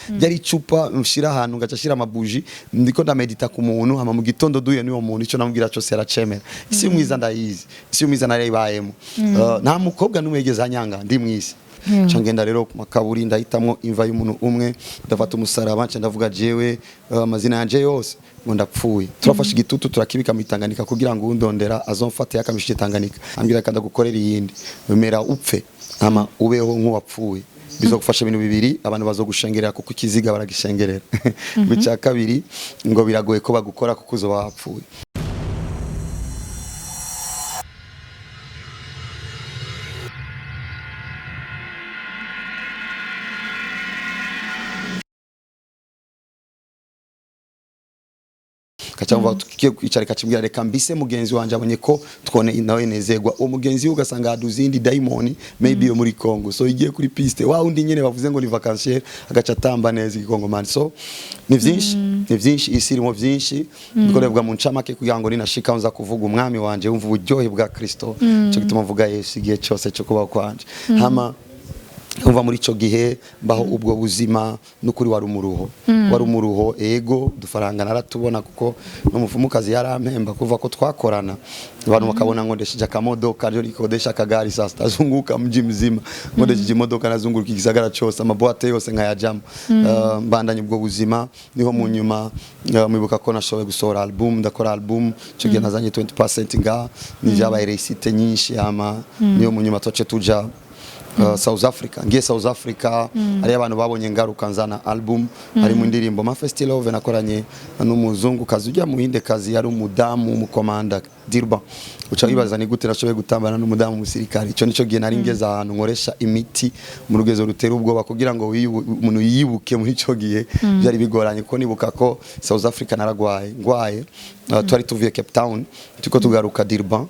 byari icupa mshira ahantu ngaca shira amabuji ndiko ndamedita ku muntu hama mu gitondo duye niwo muntu ico namubwira cyo seracemera isi mwiza ndayizi isi mwiza narayibayemo nta mukobwa numwegeza anyanga ndi mwisi Changenda rero ku makaburi ndahitamwo imva y'umuntu umwe ndafata umusaraba nce ndavuga jewe amazina yanje yose ngo ndapfuye turafashe igitutu turakibika mu Tanganyika kugira ngo undondera azomfate yakamishije Tanganyika ambira kanda gukorera iyindi bemera upfe ama ubeho nkuwapfuye bizogufasha ibintu bibiri abantu bazogushengerera kuko ikiziga baragishengerera bica kabiri ngo biragoye ko bagukora kuko uzo bapfuye kacamva tukiye kwicara kacimbira reka mbise mugenzi wanje abonye ko twone nawe nezegwa uwo mugenzi ugasanga aduzindi daimoni maybe yo muri Congo so igiye kuri piste wa undi nyene bavuze ngo ni vacancier agaca tamba neza ikongo man so ni vyinshi isirimo vyinshi bikorerwa mu ncamake kugira ngo ninashika nza kuvuga umwami wanje umva uburyohe bwa Kristo cyo gituma mvuga Yesu igihe cyose cyo kuba kwanje hama umva muri ico gihe mbaho ubwo buzima n'ukuri wari umuruho ego dufaranga naratubona kuko no mufumukazi yarampemba kuva ko twakorana abantu bakabona ngo ndeshije akamodoka ryo rikodesha akagari sasa tazunguka mji mzima ngo ndeshije imodoka nazunguruka igisagara cyose amaboate yose nkayajamo mbandanye ubwo buzima niho mu nyuma mwibuka ko nashoboye gusohora album ndakora album cyo gihe nazanye 20% nga nivyabaye réussite nyinshi ama niyo mu nyuma toce tuja South Africa ngiye South Africa ari abantu babonye ngaruka nzana album ari mu ndirimbo ma festival love nakoranye n'umuzungu kazi ujya mu hinde kazi yari umudamu umukomanda Dirba uca bibaza ni gute nashoboye gutambana n'umudamu musirikari ico nico gihe nari ngeze ahantu nkoresha imiti mu rugezo rutera ubwoba kugira ngo umuntu yibuke muri ico gihe byari bigoranye ko nibuka ko South Africa ngwaye twari tuvuye Cape Town tuko tugaruka Dirba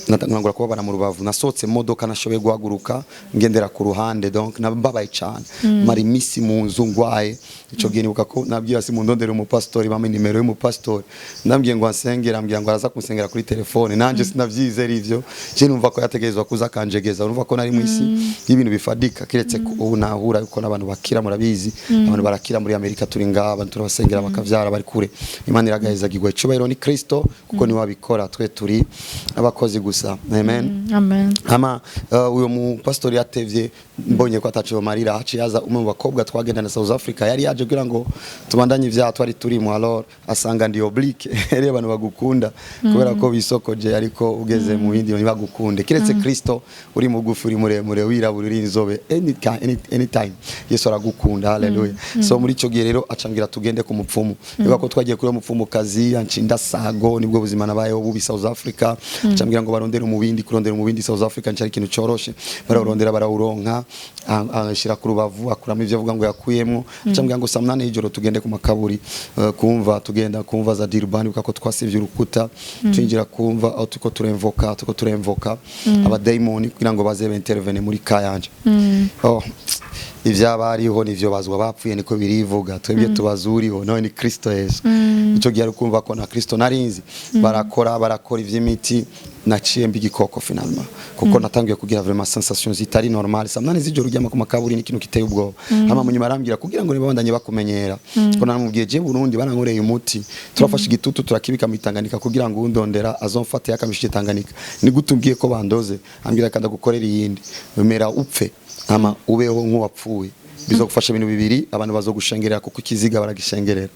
natangura kubabana mu rubavu nasotse modoka nashoboye guhaguruka ngendera ku ruhande donc nababaye cyane mari misi mu nzungwaye ico gihe nibuka ko nabwira si mu ndondero mu pastori bamwe nimero yo mu pastori nambwiye ngo ansengera ambwira ngo araza kumusengera kuri telefone nanje sinavyizera ivyo je numva ko yategezwa kuza kanjegeza urumva ko nari mwisi y'ibintu bifadika kiretse ko ubu nahura yuko nabantu bakira murabizi abantu barakira muri Amerika turi ngaba turabasengera bakavyara bari kure Imana iragahezagirwa icubahiro ni Kristo kuko ni wabikora twe turi abakozi gusa amen ama uyo mu pastori yatevye mbonye ko atacho marira haciyaza umwe mu bakobwa twagenda na South Africa yari yaje kugira ngo tubandanye ivya twari turimo alors asanga ndi oblique rero abantu bagukunda kubera ko bisokoje ariko ugeze mu bindi bagukunde kiretse Kristo uri mugufi uri muremure wirabura uri inzobe anytime Yesu aragukunda haleluya so muri ico gihe rero acangira tugende ku mupfumu biba ko twagiye kuri mupfumu kazi ancinda sago nibwo buzima nabayeho bubi South Africa acangira ngo barondera umubindi South Africa ncari kintu coroshe bararondera barawuronka ashira ku rubavu akuramo ivyo avuga ngo yakuyemwo acangira ngo samnane ijoro tugende ku makaburi tugenda kumva za Dirban ukako twasivye urukuta twinjira kumva aho tuko turemvoka aba daimoni kugira ngo baze intervene muri kayanje ivyabariho nivyo bazwa bapfuye niko birivuga twebye tubazuriho nawe ni Kristo Yesu ico gihe kumva ko na Kristo narinzi barakora ivy'imiti naciye mbigikoko finalement kuko natangiye kugira vraiment sensation zitari normal samnane zijoro ryama ku makaburi ni kintu kiteye ubwo ama munyuma arambira kugira ngo nibabandanye bakumenyera ko namubwiye je Burundi barankoreye umuti turafashe igitutu turakibika mu Tanganyika kugira ngo undondera azomfate yakamishije Tanganyika ni gutumbwiye ko bandoze ambira kanda gukorera iyindi bemera upfe ama ubeho nkuwapfuye bizogufasha ibintu bibiri abantu bazogushengerera kuko ikiziga baragishengerera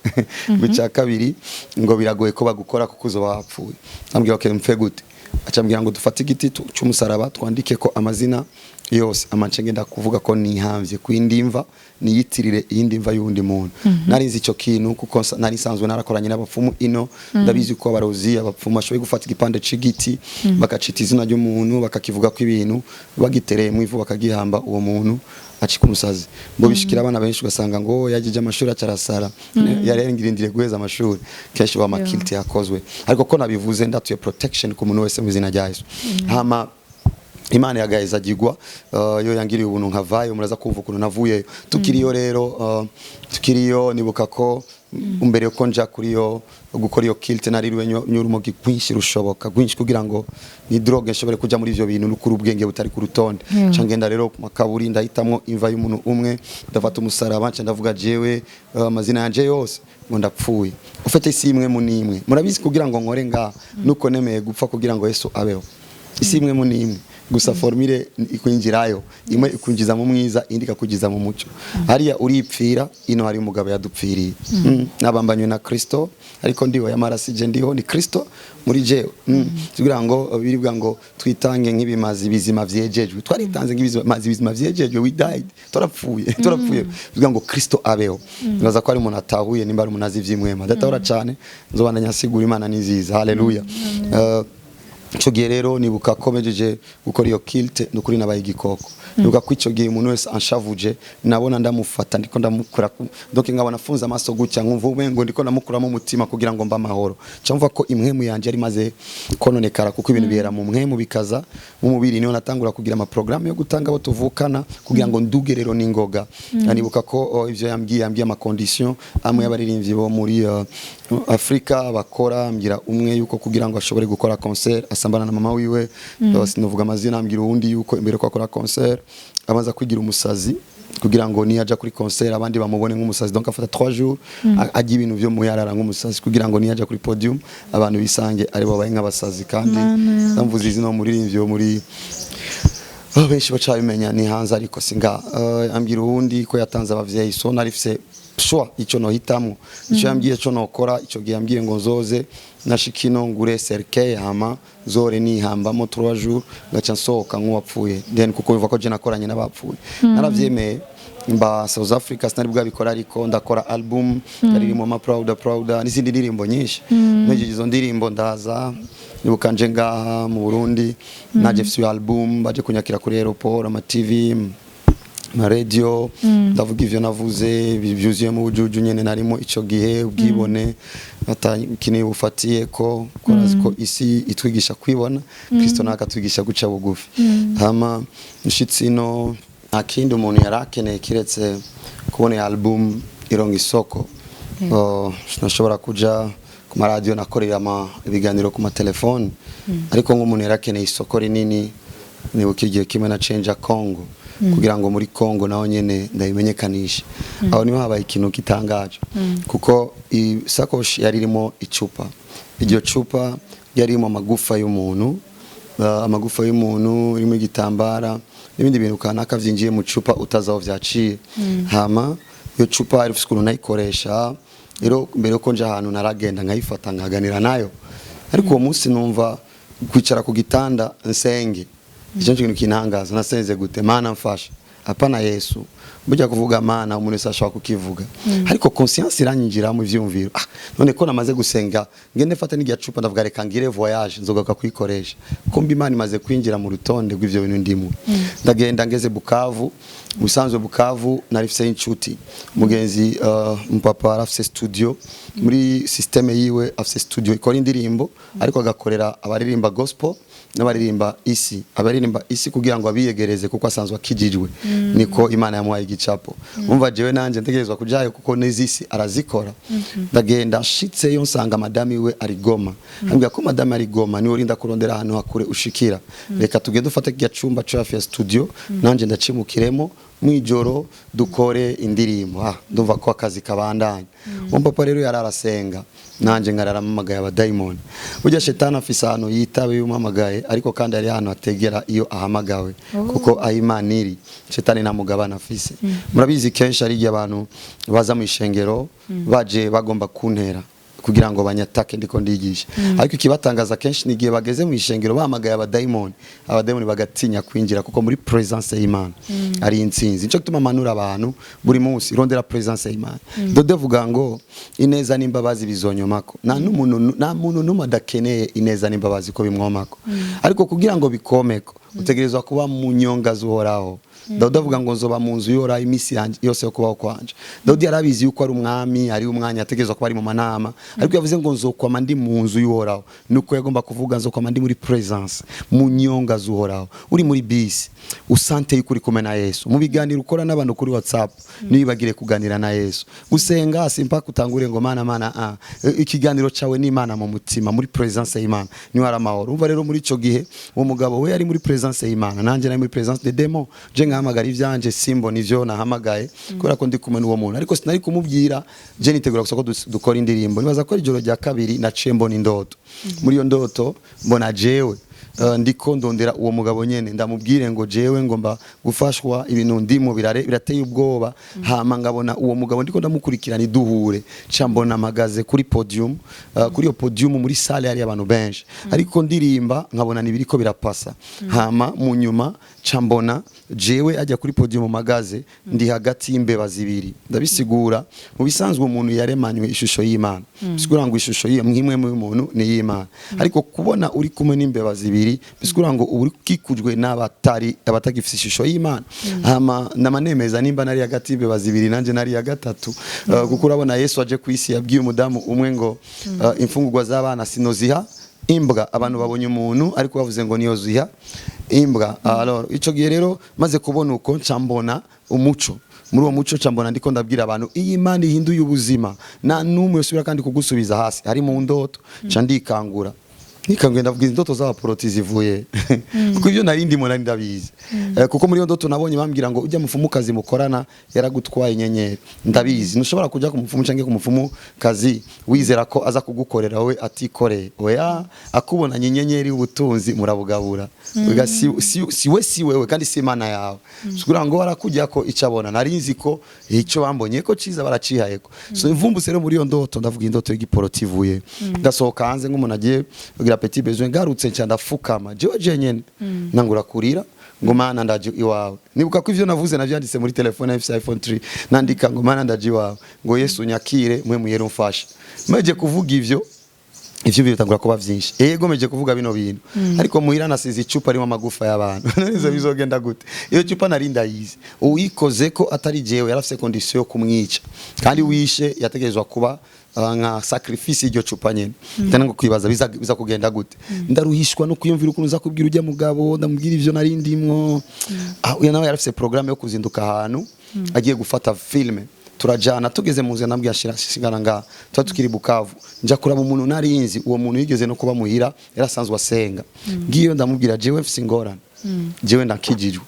bica kabiri ngo biragoye ko bagukora kuko uzo bapfuye ambwira okay mfe gute acambwira ngo dufate igiti cy'umusaraba twandike ko amazina yose ngenda kuvuga ko nihamvye kwindimva niyitirire iyindi mva yundi muntu narinzi ico kintu kuko nari sanzwe narakoranye n'abapfumu ino ndabizi ko abarozi abapfumu ashoboye gufata igipande c'igiti bakacita izina ry'umuntu bakakivuga ko ibintu bagitereye mu ivu bakagihamba uwo muntu acika umusazi bo bishikira abana benshi ugasanga ngo yagije amashuri acarasara yarengirindire guheza amashuri kenshi ba makilti yakozwe ariko ko nabivuze ndatuye protection ku muntu wese mu zina rya Yesu hama Imana yagaheza agirwa yo yangiriye ubuntu nkavayo muraza kumva ukuntu navuye tukiriyo rero tukiriyo nibuka ko umbere ko nja kuriyo gukora iyo kilt naririwe nyurumogi kwinshi rushoboka gwinshi kugira ngo ni drogue nshobore kuja muri ivyo bintu n'ukuri ubwenge butari ku rutonde cangenda rero ku makaburi ndahitamwo imva y'umuntu umwe ndafata umusaraba nca ndavuga jewe amazina yanje yose ngo ndapfuye ufite isi imwe mu nimwe murabizi kugira ngo nkore nga nuko nemeye gupfa kugira ngo Yesu abeho isi imwe mu nimwe gusa formule ikwinjirayo imwe ikunjiza mu mwiza indi kakugiza mu muco hariya uripfira ino hari umugabo yadupfiriye nabambanywe na Kristo ariko ndiho yamarasije ndiho ni Kristo muri jewe kugira ngo biribwa ngo twitange nk'ibimazi bizima vyejejwe twaritanze nk'ibimazi bizima vyejejwe we died turapfuye kugira ngo Kristo abeho naza ko ari umuntu atahuye nimba ari umunazi vyimwema datahora cyane nzobandanya sigura Imana niziza haleluya ico gihe rero nibuka ko mejeje gukora iyo kilt nukuri nabaye igikoko nibuka ko ico gihe umuntu wese anshavuje nabona ndamufata ndiko ndamukura donc nkabona funza amaso gutya nkumva ubengo ndiko ndamukuramo umutima kugira ngo mba amahoro cyumva ko imwemu yanje ari maze kononekara kuko ibintu bihera mu mwemu bikaza mu mubiri niho natangura kugira ama programme yo gutanga abo tuvukana kugira ngo nduge rero ningoga nibuka ko ivyo yambwiye ama condition amwe y'abaririmbyi bo muri Afrika bakora ambira umwe yuko kugira ngo ashobore gukora concert asambana na mama wiwe sinovuga amazina ambira uwundi yuko imbere ko akora concert amaza kwigira umusazi kugira ngo ni aja kuri concert abandi bamubone nk'umusazi donc afata 3 jours agiye ibintu byo muyarara nk'umusazi kugira ngo ni aja kuri podium abantu bisange ari bo baye nk'abasazi kandi ndamvuze izino muririmbyi yo muri benshi bacabimenya ni hanze ariko singa ambira uwundi ko yatanze abavyeyi so narifise shwa ico no hitamo ico yambwiye cyo nokora ico gihe yambwiye ngo nzoze nashikino ngure cercueil hama zore ni hambamo 3 jours gaca nsohoka nkuwapfuye then kuko biva ko je nakoranye n'abapfuye naravyemeye mba South Africa sinari bwabikora ariko ndakora album yaririmo ma proud n'izindi ndirimbo nyinshi meje izo ndirimbo ndaza nibuka nje ngaha mu Burundi naje fisi album baje kunyakira kuri aeroport ama TV ma radio ndavuga ivyo navuze byuzuye mu bujuju nyene narimo ico gihe ubwibone atanyikine bufatiye ko korazi ko isi itwigisha kwibona Kristo nakatwigisha guca bugufi hama nshitsino akindi umuntu yarakeneye kiretse kubona album ironga isoko nashobora kuja ku radio nakorera ibiganiro ku telefone ariko nk'umuntu yarakeneye isoko rinini nibuka igihe kimwe na change Congo kugira ngo muri Congo naho nyene ndayimenyekanisha aho niho habaye ikintu kitangaje kuko isakoshi yaririmo icupa iryo cupa yarimo amagufa y'umuntu irimo igitambara n'ibindi bintu kanaka vyinjiye mu cupa utazaho vyaciye hama iyo cupa ari fukuru nayikoresha rero mbere ko nje ahantu naragenda nkayifata nkaganira nayo ariko uwo munsi numva kwicara ku gitanda nsenge icyo kintu kinangaza nasenze gute mana mfasha apana Yesu burya kuvuga mana umuntu sashaka kukivuga ariko conscience iranyinjira mu ivyiyumviro none ko namaze gusenga ngende fata n'igiya cupa ndavuga reka ngire voyage nzogaruka kwikoresha kumbi Imana imaze kwinjira mu rutonde rw'ivyo bintu ndimo ndagenda ngeze Bukavu musanzwe Bukavu narifise inshuti mugenzi mpapa arafise studio muri systeme yiwe afise studio ikora indirimbo ariko agakorera abaririmba gospel n'abaririmba isi kugira ngo abiyegereze kuko asanzwe akijijwe niko Imana yamuhaye igicapo umva jewe nanje ntegerezwa kujayo kuko nezisi arazikora ndagenda shitse yo nsanga madame we ari Goma ambwira ko madame ari Goma ni urinda kurondera ahantu hakure ushikira reka tugende ufate kijya cumba cyo hafi ya studio nanje ndacimukiremo mwijoro dukore indirimbo ndumva ko akazi kabandanye papa rero yararasenga nanje ngararamamagaye abadayimoni burya shetani afise ahantu yitabe yumamagaye ariko kandi ari ahantu ategera iyo ahamagawe kuko ayimaniri shetani namugabana afise murabizi kenshi ari abantu baza mu ishengero baje bagomba kuntera kugira ngo banyatake ndiko ndigisha ariko ikibatangaza kenshi nigiye bageze mu ishengero bahamagaye abadayimoni bagatinya kwinjira kuko muri presence y'Imana ari intsinzi nico gituma manura abantu buri munsi rondera presence y'Imana dode vuga ngo ineza n'imbabazi bizonyomako nta muntu numadakeneye ineza n'imbabazi ko bimwomako ariko kugira ngo bikomeko utegerezwa kuba mu nyonga zuhoraho Dawudi avuga ngo nzoba mu nzu yora imisi yose yo kubaho kwanje. Dawudi yarabizi yuko ari umwami, ari umwanya ategerezwa kuba ari mu manama, ariko yavuze ngo nzokwama ndi mu nzu y'uhoraho. Nuko yagomba kuvuga nzokwama ndi muri presence, mu nyonga z'uhoraho. Uri muri bisi usante yuko uri kumwe na Yesu, mu biganiro ukora n'abantu kuri WhatsApp nibagire kuganira na Yesu. Gusenga simpa kutangure ngo mana ikiganiro cawe ni Imana mu mutima, muri presence y'Imana niho ari amahoro. Umva rero muri ico gihe uwo mugabo we ari muri presence y'Imana, nanje nari muri presence de demo. Je ngahamagara ivyanje simbo nivyo nahamagaye kubera ko ndi kumwe n'uwo muntu, ariko sinari kumubwira. Je nitegura gusa ko dukora indirimbo. Nibaza ko ijoro rya kabiri naciye mbona indoto. Muri iyo ndoto mbona jewe ndiko ndondera uwo mugabo nyene, ndamubwire ngo jewe ngomba gufashwa ibintu ndimo birateye ubwoba. Hama ngabona uwo mugabo ndiko ndamukurikirana duhure, mbona magaze kuri podium, kuri yo podium muri salle hari abantu benshi, ariko ndirimba nkabona nibiriko birapasa. Hama mu nyuma mbona jewe ajya kuri podium magaze ndi hagati y'imbeba zibiri. Ndabisigura mu bisanzwe umuntu yaremanywe ishusho y'Imana, bisigura ngo ishusho y'imwe mu muntu ni y'Imana, ariko kubona uri kumwe n'imbeba zibiri bisigura ngo uri kikujwe abatagifise ishusho y'Imana. Hama namanemeza nimba nari hagati y'imbeba zibiri nanje nari ya gatatu, kuko urabona Yesu aje ku isi yabwiye umudamu umwe ngo imfungurwa z'abana sinoziha imbwa. Abantu babonye umuntu ariko bavuze ngo niyo ziha imbwa. Alors ico gihe rero maze kubona uko mbona umuco, muri uwo muco mbona ndiko ndabwira abantu iyi Imana ihinduye ubuzima, na numwe usubira kandi kugusubiza hasi. Hari mu ndoto ndikangura ndavuga indoto z'abaporoti zivuye kuko ibyo nari ndimo nari ndabizi, kuko muri iyo ndoto nabonye bambwira ngo ujya mufumukazi mukorana yaragutwaye inyenyeri. Ndabizi ntushobora kujya ku mupfumu canke ku mufumukazi wizera ko aza kugukorera wowe atikoreye. Oya, akubonanye inyenyeri ubutunzi murabugabura. Si wewe kandi si Imana yawe. Sukura ngo barakujya ko icabona. Narinzi ko icyo bambonye ko ciza baracihayeko. So imvumbuse rero muri iyo ndoto ndavuga indoto y'igiporoti ivuye. Ndasohoka hanze nk'umuntu agiye petit besoin garutse cyanda fukama jewe jenyene nangura kurira ngo mana ndaje iwawe. Nibuka ko ivyo navuze navyanditse muri telefone ya iPhone 3, nandika ngo mana ndaje iwawe, ngo Yesu nyakire mwe muyere umfashe. Meje kuvuga ivyo bitangura kuba vyinshi. Ego meje kuvuga bino bintu, ariko muhira nasize icupa arimo amagufa y'abantu. Narizo bizogenda gute? Iyo cupa nari ndayizi uyikoze ko atari jewe, yarafise condition yo kumwica, kandi wishe yategezwa kuba nka sacrifice iryo cupa nyene. Ndana ngo kwibaza biza kugenda gute. Ndaruhishwa no kuyumvira ukuntu uza kubwira ujya mugabo, ndamubwira ivyo nari ndimwo. Uyu nawe yarafise programme yo kuzinduka ahantu agiye gufata filme. Turajana tugeze mu nzira nambwiye ashingana nga tukiri Bukavu, nja kuraba umuntu nari inzi. Uwo muntu yigeze no kuba muhira, yarasanzwe asenga. Ngiyo ndamubwira jewe mfise ingorane, jewe ndakijijwe.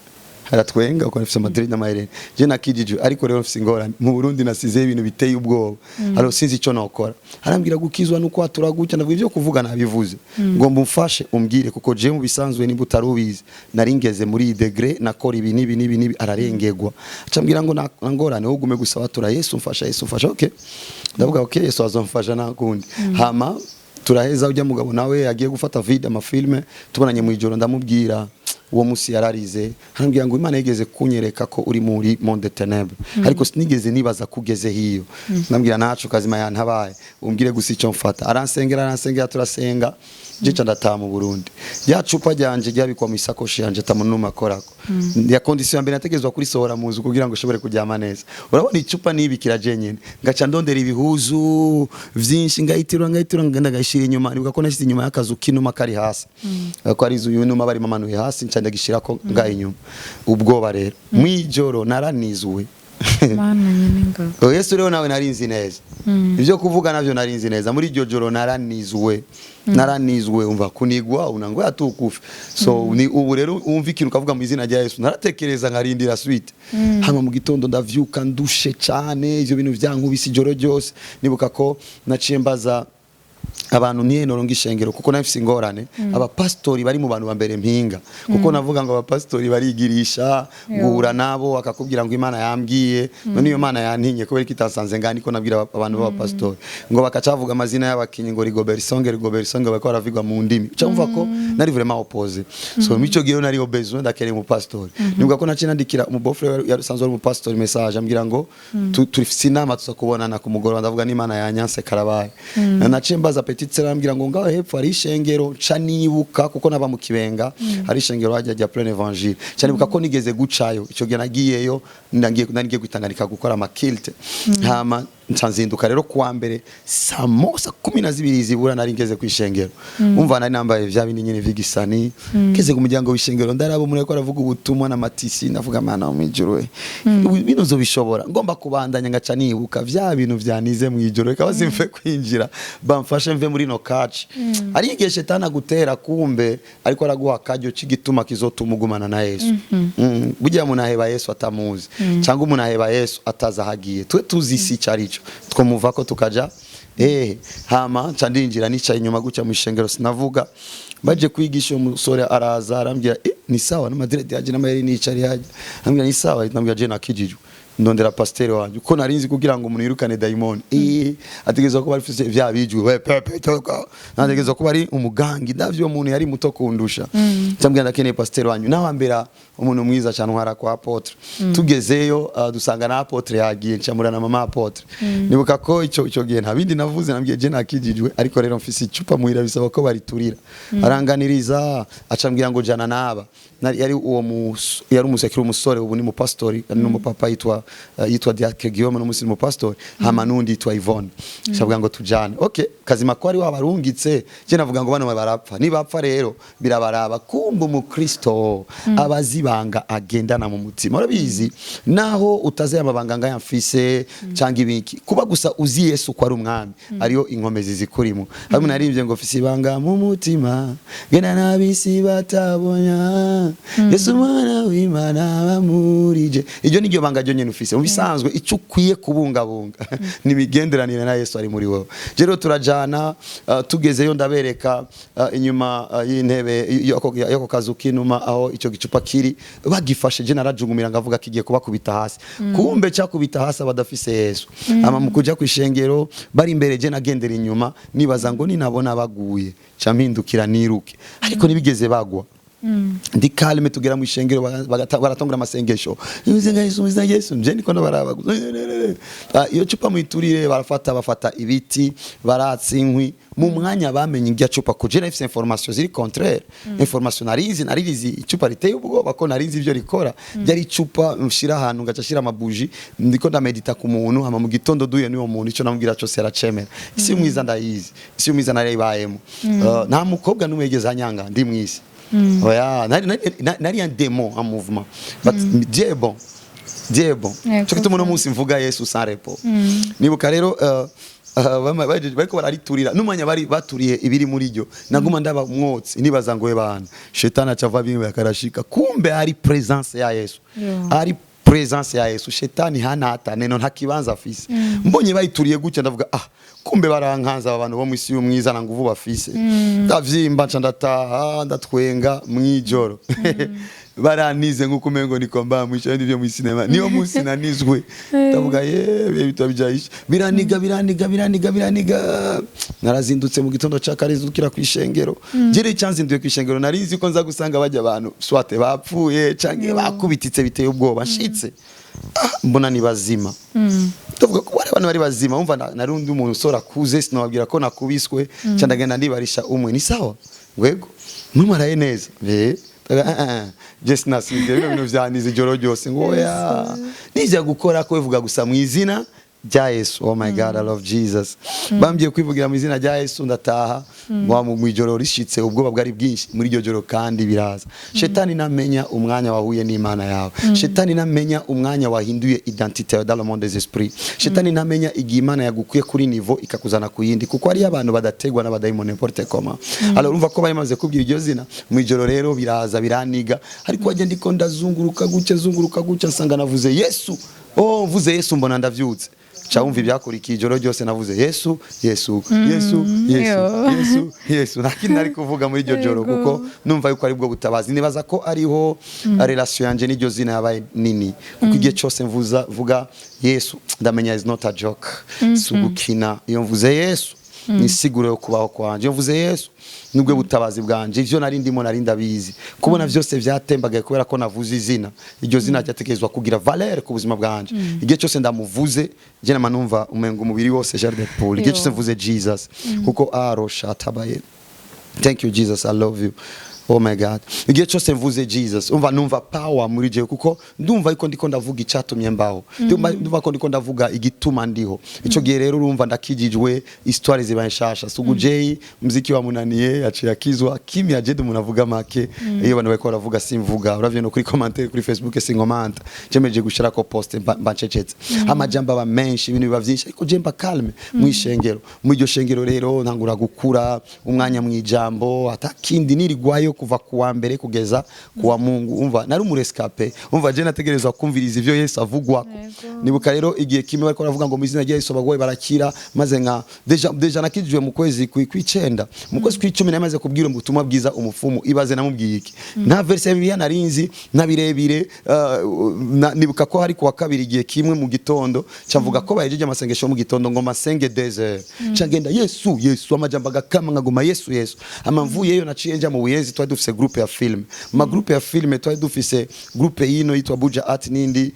Haratwenga uko nfise Madrid na Maire, je nakijijwe, ariko rero mfise ingorane. Mu Burundi nasize ibintu biteye ubwoba, alo sinzi ico nokora. Arambwira gukizwa nuko aturagucya, ndavuga ivyo kuvugana nabivuze, ngo mumfashe umbwire, kuko je mu bisanzwe nimba utarubizi naringeze muri degré nakora ibi nibi ararengegwa. Acambwira ngo nangorane ugume gusaba tura Yesu mfasha. Okay, ndavuga okay, Yesu azomfasha nakundi. Hama turaheza ujya mugabo nawe yagiye gufata video amafilme, tubonanye mu ijoro. Ndamubwira uwo musi yararize, harambwira ngo Imana yigeze kunyereka ko uri muri monde ténèbres, ariko sinigeze nibaza kugeze hiyo. Ndambwira nacu kazima yantabaye, umbwire gusa icyo mfata. Aransengera turasenga, je ndataha mu Burundi. Ya cupa ryanje ryabikwa mu isakoshi yanje tamunuma korako. Ya condition mbere nategezwa kuri sohora muzu kugira ngo shobore kujyama neza. Urabona icupa nibikira je nyene, ngaca ndondera ibihuzu vyinshi ngayitirwa ngenda gashira inyuma. Nibuka ko nashyize inyuma y'akazu kinuma kari hasi, ko ari izu y'inuma bari mamanuye hasi, ncanda gishirako ngaye inyuma. Ubwoba rero mwijoro naranizwe. Mana nyenga. Yesu rero nawe narinzi neza. Ivyo kuvuga navyo narinzi neza. Muri iryo joro naranizwe. Umva kunigwa unango yatukufe. So ni ubu rero umva ikintu kavuga mu izina rya Yesu. Naratekereza nkarindira suite. Hama mu gitondo ndavyuka ndushe cyane, ivyo bintu vyankubise ijoro ryose. Nibuka ko naciye mbaza abantu niye noronga ishengero, kuko nafise ingorane. Abapastori bari mu bantu bambere mpinga, kuko navuga ngo abapastori barigirisha guhura nabo akakubwira ngo Imana yambwiye, none iyo Mana yantinye ko bari kitasanze ngani ko nabwira abantu b'abapastori ngo bakacavuga amazina y'abakinyi ngo Rigobert Song bakora ravigwa mu ndimi. Cyumva ko nari vraiment opposé. So mico giyo nari besoin d'akeneye mu pastori. Nibuka ko nacinandikira mu bofre yasanzwe ari mu pastori message ambwira ngo turi sinama tusakubonana ku mugoroba, ndavuga ni Imana yanyanse karabaye. Naciye mbaza petit ndashitse arambwira ngo ngaho hepfo hari ishengero ca nibuka kuko naba mu Kibenga hari ishengero hajya rya plein evangile ca nibuka ko nigeze gucayo ico gihe nagiyeyo ndangiye kwitangarika gukora amakilte hama nsanzinduka rero kuwa mbere saa 12 zibura nari ngeze kwishengero umva nari nambaye vya bindi nyene vigisani keze ku muryango w'ishengero ndarabo muri ko aravuga ubutumwa na matisi navuga mana mu ijuru bino zo bishobora ngomba kubandanya ngaca nibuka vya bintu vyanize mu ijuru reka bazimfe kwinjira bamfashe mve muri no catch ari igihe shetani agutera kumbe ariko araguha kajyo cigituma kizotuma ugumana na Yesu burya munaheba Yesu atamuzi cyangwa munaheba Yesu atazahagiye twe tuzisi carico twomuva ko tukaja hama candinjira nicaye inyuma guca mu ishengero sinavuga baje kwigisha umusore araza arambwira ni sawa n'amadirede yaje n'amayeri nicari yaje ambwira ni sawa ndambwira je nakijijwe ndondera pasteur wanje uko narinzi kugira ngo umuntu yirukane daimoni ategezwa ko barifise vya bijwe we pepe toka nategezwa ko bari umugangi ndavyo umuntu yari muto kundusha cyambwira ndakene pasteur wanje naho ambera umuntu mwiza cyane ntwara kwa apotre tugezeyo dusanga na apotre yagiye ncamura na mama apotre nibuka ko ico gihe nta bindi navuze nambwiye je nakijijwe ariko rero mfise icupa muhira bisaba ko bariturira aranganiriza acambwira ngo jana naba yari uwo yari umusekuru umusore ubu ni mu pastori no mu papa yitwa Diake Guillaume no musimo pastor hama nundi yitwa Yvonne shavuga ngo tujane okay kazima ko ari wabarungitse je navuga ngo bano barapfa nibapfa rero birabaraba kumba umukristo abazibanga agendana mu mutima urabizi naho utaze amabanga ngaya mfise cyangwa ibiki kuba gusa uzi Yesu ko ari umwami ariyo inkomezi zikurimo hamwe narivye ngo fisi banga mu mutima gena nabisi batabonya Yesu mwana w'Imana bamurije iryo niryo banga ryo nyene ufise ubisanzwe icyo ukwiye kubungabunga nimigenderanire na Yesu ari muri wowe rero turajana tugezeyo ndabereka inyuma y'intebe yako kazu kinuma aho ico gicupa kiri bagifashe je narajungumira ngavuga kigiye kubakubita hasi kumbe cyakubita hasi abadafise Yesu ama mukuja kwishengero bari imbere je nagendera inyuma nibaza ngo ninabona baguye campindukira niruke ariko nibigeze bagwa ndi kalme tugera mu ishengero baratongura amasengesho Yesu nje niko baraba iyo cupa muiturire bafata ibiti baratsi inkwi mu mwanya bamenye ngiya cupa ko je nafise information ziri contraire information narizi icupa riteye ubwoba ko narizi ivyo rikora byari icupa mshira ahantu ngacashira amabuji ndiko ndamedita ku muntu hama mu gitondo duye niwo muntu ico namubwira cyose aracemera isi mwiza ndayizi isi mwiza narayibayemo nta mukobwa numwegeza nyanga ndi mwisi oya nari un démon en mouvement but Dieu est bon cyo gituma no munsi mvuga Yesu sans repos nibuka rero bariko barariturira numanya bari baturiye ibiri muri ryo naguma ndaba umwotsi nibaza ngo bana shetani acava bimwe yakarashika kumbe ari presence ya Yesu ari presence ya Yesu shetani hana neno ntakibanza afise mbonye bayituriye gutya ndavuga kumbe barankanza abantu bo mu isi y'umwiza na nguvu bafise ndavyimba nca ndataha ndatwenga mwijoro baranize nkuko umengo niko mba mwica ndivyo mu cinema niyo munsi nanizwe ndavuga bitabijayisha biraniga narazindutse mu gitondo cakarizukira kwishengero jere cyanzinduye kwishengero narizi ko nza gusanga bajya abantu swate bapfuye canke bakubititse biteye ubwoba nshitse mbona ni bazima tuvuga ko bari bazima umva narundi umuntu sora kuze sinababwira ko nakubiswe cyandagenda ndibarisha umwe ni sawa gwego numaraye neza just nasinde ibintu vyanize ijoro ryose ngo oya nija gukora ko bivuga gusa mu izina rya Yesu. Oh my God, I love Jesus. Bambye kwivugira mu izina rya Yesu ndataha mu ijoro rishitse ubwoba bwari bwinshi muri iryo joro kandi biraza. Shetani namenya umwanya wahuye n'Imana yawe. Shetani namenya umwanya wahinduye identité dans le monde des esprits. Shetani namenya igimana yagukuye kuri niveau ikakuzana kuyindi kuko ari abantu badategwa n'abadaimoni n'importe comment. Alors umva ko barimaze kubwira iryo zina mu ijoro rero biraza biraniga ariko waje ndiko ndazunguruka guce nsanga navuze Yesu. Oh vuze Yesu mbona ndavyutse. Chaumvi byakurikiye ijoro ryose navuze Yesu nakindi nari kuvuga muri iryo joro kuko numva yuko ari bwo butabazi nibaza ko ariho relation yanje n'iryo zina yabaye nini kuko igihe cyose vuga Yesu ndamenya is not a joke sugukina iyo mvuze Yesu ni siguro yo kubaho kwanje mvuze Yesu nubwo butabazi bwanje ivyo nari ndimo nari ndabizi kubona vyose vyatembagaye kubera ko navuze izina iryo zina ryatekerezwa kugira valeur ku buzima bwanje igihe cyose ndamuvuze je nama numva umengo umubiri wose jardin de Paul igihe cyose mvuze Jesus kuko arosha tabaye. Thank you Jesus, I love you. Oh my God. Igihe cyose mvuze Jesus, numva power muri je kuko ndumva iko ndiko ndavuga icatumye mbaho. Ndumva ko ndiko ndavuga igituma ndiho. Ico gihe rero urumva ndakijijwe histoire zibanshasha. Sugujei muziki wa munaniye yaciye akizwa kimya je umuntu avuga make. Iyo bantu bako baravuga simvuga. Uravye no kuri commentaire kuri Facebook singomanta. Jemeje gushira ko post bancecetse. Amajamba ba menshi ibintu biba vyinshi ariko je mba calme mwishengero. Mu iryo shengero rero ntangura gukura umwanya mwijambo atakindi nirigwayo kuva kuwa mbere kugeza kuwa Mungu nari umurescape je nategerezwa kumviriza ivyo Yesu avugwa nibuka rero igihe kimwe bariko baravuga ngo mu izina rya Yesu abagwayi barakira maze nka deja nakijwe mu kwezi kw'icenda mu kwezi kw'icumi namaze kubwira ubutumwa bwiza umufumu ibaze namubwiye iki nta verse ya Bibiliya narinzi nabirebire nibuka ko hari kuwa kabiri igihe kimwe mu gitondo cavuga ko bahejeje amasengesho mu gitondo ngo masenge desert cagenda Yesu amajambo agakama ngagoma Yesu amamvuyeyo naciye nja mu Buyenzi dufise groupe ya film groupe ya film twari dufise groupe yino yitwa Buja Art nindi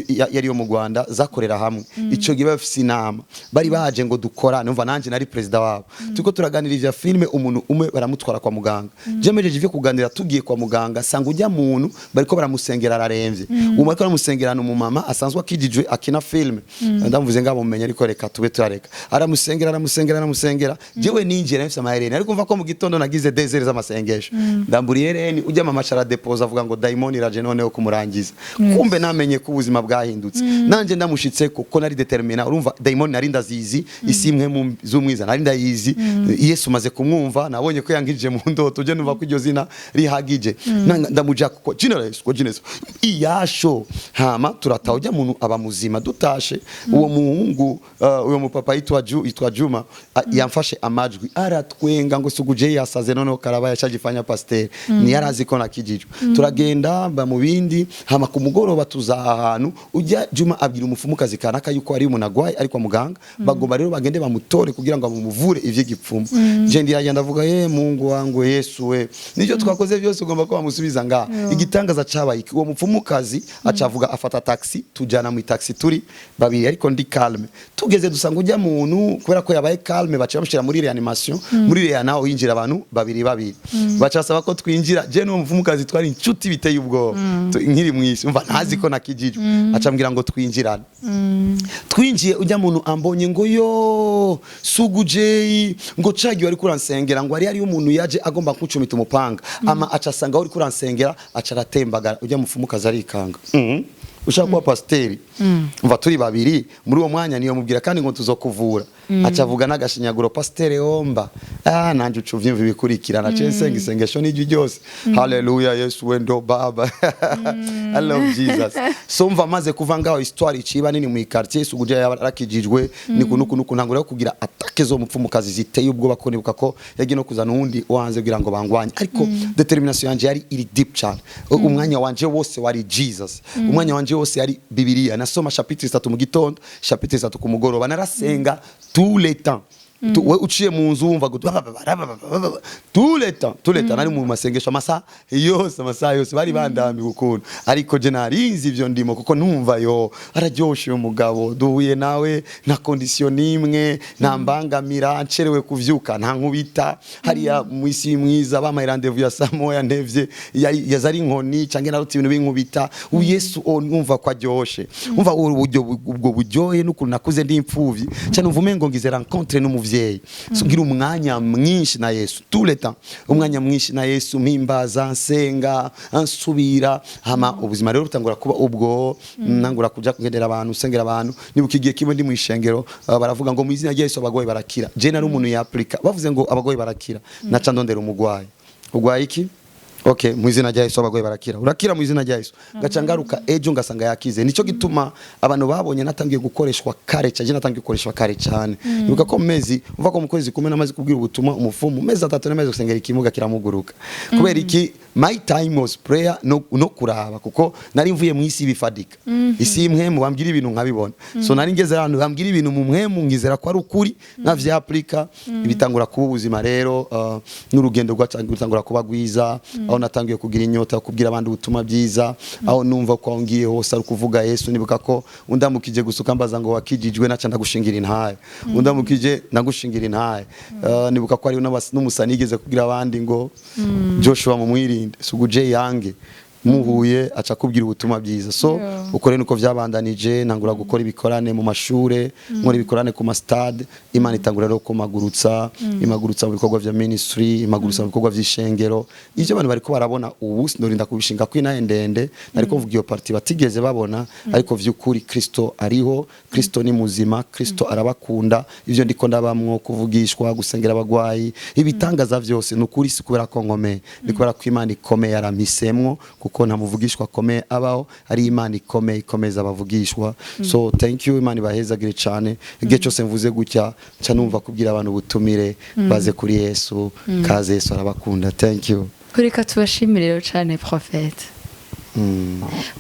yari yo mu Rwanda zakorera hamwe ico gihe bafise inama bari baje ngo dukorane nanje nari president wabo tuko turaganira ivya film umuntu umwe baramutwara kwa muganga jemeje ivyo kuganira tugiye kwa muganga sanga ujya muntu bariko baramusengera araremvye umwe ko aramusengerana umumama asanzwe akijijwe akina film ndamvuze ngabo mumenya ariko reka tube turareka aramusengera jewe ninjira mfise amahereni ariko mva ko mu gitondo nagize desert z'amasengesho ndamburiye reni ujya mama cara depose avuga ngo daimoni iraje noneho kumurangiza kumbe namenye ko ubuzima bwahindutse nanje ndamushitse ko nari determina urumva daimoni nari ndazizi isimwe mu zumwiza nari ndayizi Yesu maze kumwumva nabonye ko yangije mu ndoto je numva ko iryo zina rihagije ndamuja ko Jesus iyasho hama turataho ujya muntu aba muzima dutashe uwo muhungu uwo mupapa yitwa Juma yamfashe amajwi aratwenga ngo suguje yasaze noneho karaba yashagifanya pasteur ni yarazi ko nakijijwe turagenda ba mu bindi hama ku mugoroba tuza ahantu ujya Juma abwira umufumukazi kanaka yuko ari umuntu agwaye ariko muganga bagomba rero bagende bamutore kugira ngo bamuvure ivyo gipfumu je ndiragenda avuga Mungu wangu Yesu we nivyo twakoze byose ugomba ko bamusubiza nga igitangaza cabaye uwo mufumukazi acavuga afata taxi tujana mu taxi turi babiri ariko ndi calme tugeze dusanga ujya muntu kubera ko yabaye calme baca bamushira muri reanimation muri rea naho yinjira abantu babiri bacasaba ko twinjira je no mufumukazi twari inshuti biteye ubwo nkiri mwisi umva ntazi ko nakijijwe acambwira ngo twinjirane twinjiye ujya muntu ambonye ngo yo suguje ngo cagi wari kuransengera ngo ari umuntu yaje agomba kucumita umupanga ama acasanga wari kuransengera acaratembagara ujya mufumukazi arikanga ushaka kuba pasiteri mva turi babiri muri uwo mwanya niyo mubwira kandi ngo tuzokuvura acavuga n'agashinyaguro pasiteri omba nanje ucuvyimva bikurikirana censenga isengesho n'ijwi ryose haleluya Yesu wendo baba I love Jesus so mva maze kuva ngaho histoire iciba nini mu quartier Yesu guje yarakijijwe nuku ntangura kugira atake zo mupfumukazi ziteye ubwoba ko nibuka ko yagiye no kuzana undi wanze kugira ngo bangwanye ariko determination yanje yari iri deep cyane umwanya wanje wose wari Jesus umwanya wanje wose yari Bibiliya nasoma chapitre 3 mu gitondo chapitre 3 ku mugoroba narasenga tous les temps uciye mu nzu wumva tous les temps nari mu masengesho amasaha yose bari bandambi ukuntu ariko je narinzi ivyo ndimo kuko numva araryoshe uyu mugabo duhuye nawe na condition imwe ntambangamira ncerewe kuvyuka nta nkubita hariya mu isi mwiza bama rendezvous ya Samoya ntevye yazari inkoni cange naruti ibintu binkubita Yesu numva ko aryoshe umva ubwo buryohe n'ukuntu nakuze ndi impfuvyi cyane umvume ngo ngize rencontre n'umuvyeyi sugira umwanya mwinshi na Yesu tous les temps umwanya mwinshi na Yesu mpimbaza nsenga ansubira hama ubuzima rero rutangura kuba ubwo nangura kuja kugendera abantu sengera abantu nibuka igihe kimwe ndi mu ishengero baravuga ngo mu izina rya Yesu abagwayi barakira je nari umuntu ya Afrika bavuze ngo abagwayi barakira naca ndondera umugwayi ugwaye iki Okay, mu izina rya Yesu abagoye barakira. Urakira mu izina rya Yesu. Gacangaruka ejo ngasanga yakize. Nico gituma abantu babonye natangiye gukoreshwa kare cyane, natangiye gukoreshwa kare cyane. Nibuka ko mezi uva ko mu kwezi kumwe namaze kubwira ubutumwa umufumu mezi 3 namaze gusengera ikimuga kiramuguruka. Kubera iki my time was prayer no kuraba kuko nari mvuye mu isi bifadika. Isi imwe mu bambwira ibintu nkabibona. So nari ngeze ahantu bambwira ibintu mu mwe mu ngizera ko ari ukuri navya Afrika ibitangura kuba ubuzima rero n'urugendo rwatangura kuba gwiza. Aho natangiye kugira inyota kubwira abandi ubutumwa byiza, aho numva ko ngiye hose ari kuvuga Yesu. Nibuka ko undamukije gusuka mbaza ngo wakijijwe naca ndagushingira intahe, undamukije ndagushingira intahe. Nibuka ko ari n'umusanigeze kugira abandi ngo Joshua mu mwirinde suguje yange muhuye aca kubwira ubutumwa byiza. So ukore nuko vyabandanije nangura gukora ibikorane mu mashure, nkora ibikorane ku stade. Imana itangura rero ko imagurutsa mu bikorwa vya ministry, imagurutsa mu bikorwa vy'ishengero. Ivyo abantu bariko barabona ubu sinorinda kubishinga kwinaye ndende, nariko mvuga iyo parti batigeze babona, ariko vy'ukuri Kristo ariho, Kristo ni muzima, Kristo arabakunda. Ivyo ndiko ndabamwo kuvugishwa, gusengera abagwayi, ibitangaza vyose nukuri si kubera ko ngome, ni kubera ko Imana ikomeye yarampisemwo kuko ntamuvugishwa komeye abaho, ari Imana ikomeye ikomeza abavugishwa. So thank you, Imana ibahezagire cyane. Igihe cyose mvuze gutya ca numva kubwira abantu ubutumire baze kuri Yesu, kaze Yesu arabakunda. Thank you. Kureka tubashimire rero cyane Prophète.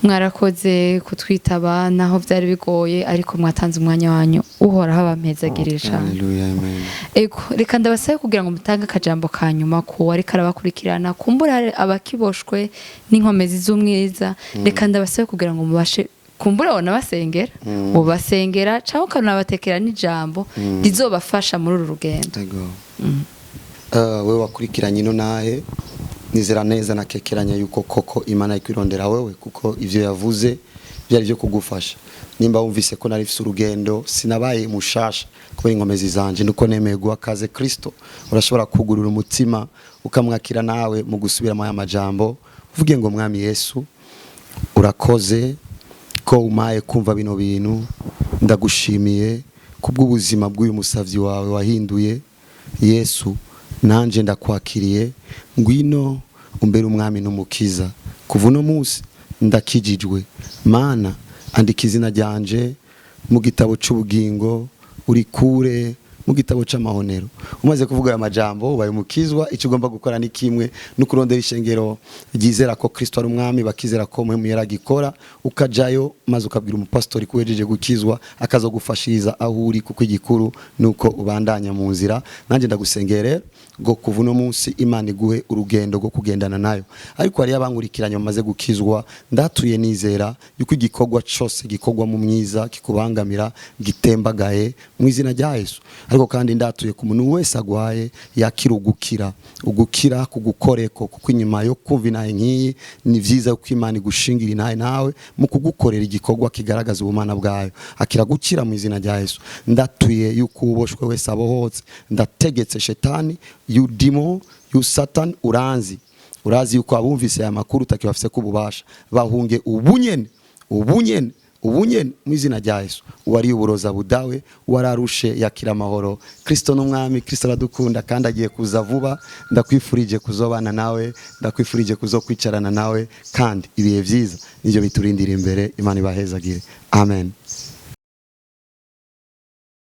Mwarakoze kutwitaba naho byari bigoye, ariko mwatanze umwanya wanyu uhoraho abampezagirira cyane. Hallelujah, amen. Ego reka ndabasaye kugira ngo mutange akajambo kanyuma ko ari karabakurikirana kumbura abakiboshwe n'inkomezi z'umwiza. Reka ndabasaye kugira ngo mubashe kumbura bona basengera ubasengera cyangwa kanabatekera n'ijambo rizobafasha muri uru rugendo. Wewe wakurikiranye intahe nizera neza nakekeranya yuko koko Imana ikwirondera wewe, kuko ivyo yavuze byari byo kugufasha. Nimba wumvise ko nari fise urugendo sinabaye mushasha kubera inkomezi zanje, nuko nemeye guha kaze Kristo. Urashobora kugurura umutima ukamwakira nawe mu gusubira mu majambo uvuge ngo mwami Yesu urakoze ko umaye kumva bino bintu, ndagushimiye kubw'ubuzima bw'uyu musavyi wawe wahinduye. Yesu nanje ndakwakiriye, ngwino umbere umwami n'umukiza. Kuva uno munsi ndakijijwe. Mana andika izina ryanje mu gitabo c'ubugingo, urikure mu gitabo c'amahonero. Umaze kuvuga aya majambo ubaye umukizwa. Icyo ugomba gukora ni kimwe, no kurondera ishengero ryizera ko Kristo ari umwami, bakizera ko muhemu yaragikora, ukajayo maze ukabwira umupastori kuwejeje gukizwa akazogufashiriza aho uri, kuko igikuru nuko ubandanya mu nzira. Nanje ndagusengera ngo kuva uno munsi Imana iguhe urugendo rwo kugendana nayo. Ariko hari abankurikiranye bamaze gukizwa, ndatuye nizera yuko igikorwa cyose gikorwa mu mwiza kikubangamira gitembagaye mu izina rya Yesu. Ariko kandi ndatuye ku muntu wese agwaye yakira ugukira kugukoreko, kuko inyuma yo kumva intahe nk'iyi ni vyiza ko Imana igushingira intahe nawe mu kugukorera igikorwa kigaragaza ubumana bwayo. Akira gukira mu izina rya Yesu. Ndatuye yuko uboshwe wese abohotse, ndategetse shetani, you demon, you satan, urazi yuko abumvise aya makuru utakibafise kububasha bahunge ubunyene mu izina rya Yesu. Wari uburoza budawe, wararushe, yakira amahoro. Kristo n'umwami, Kristo aradukunda kandi agiye kuza vuba. Ndakwifurije kuzobana nawe, ndakwifurije kuzokwicarana nawe, kandi ibihe vyiza nivyo biturindira imbere. Imana ibahezagire. Amen.